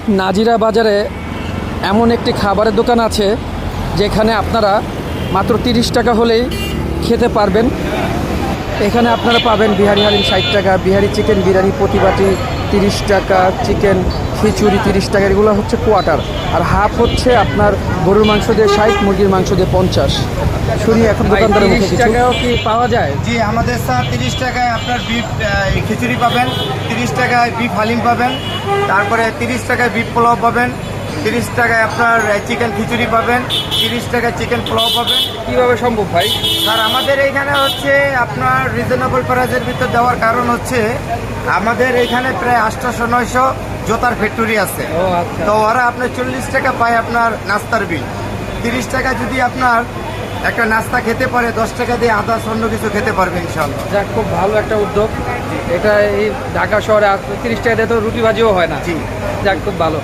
নাজিরা বাজারে এমন একটি খাবারের দোকান আছে যেখানে আপনারা মাত্র 30 টাকা হলেই খেতে পারবেন। এখানে আপনারা পাবেন বিহারি হালিম 60 টাকা, বিহারি চিকেন বিরিয়ানি প্রতিবাটি 30 টাকা, চিকেন খিচুড়ি 30 টাকা, এগুলো হচ্ছে কোয়ার্টার। আর হাফ হচ্ছে আপনার গরুর মাংস দিয়ে 60, মুরগির মাংস দিয়ে 50। শুনি এখন দোকানদারের মুখে 30 টাকাও কি পাওয়া যায়? জি, আমাদের স্যার 30 টাকায় আপনার বিফ খিচুড়ি পাবেন, 30 টাকায় বিফ হালিম পাবেন, তারপরে 30 টাকায় বিফ পোলাও পাবেন, 30 টাকায় আপনার চিকেন খিচুড়ি পাবেন, 30 টাকায় চিকেন পোলাও পাবেন। কিভাবে সম্ভব ভাই? স্যার আমাদের এইখানে হচ্ছে আপনার রিজনেবল প্রাইসের ভিতর দেওয়ার কারণ হচ্ছে আমাদের এইখানে প্রায় 800-900 জোতার ফ্যাক্টরি আছে। ও আচ্ছা। তো ওরা আপনার 40 টাকা পায় আপনার নাস্তার বিল। 30 টাকা যদি আপনার একটা নাস্তা খেতে পারে, 10 টাকা দিয়ে আদার্স অন্য কিছু খেতে পারবে ইনশাআল্লাহ। যাক, খুব ভালো একটা উদ্যোগ। এটা এই ঢাকা শহরে 30 টাকা দিয়ে তো রুটি ভাজিও হয় না। জি। যাক, খুব ভালো।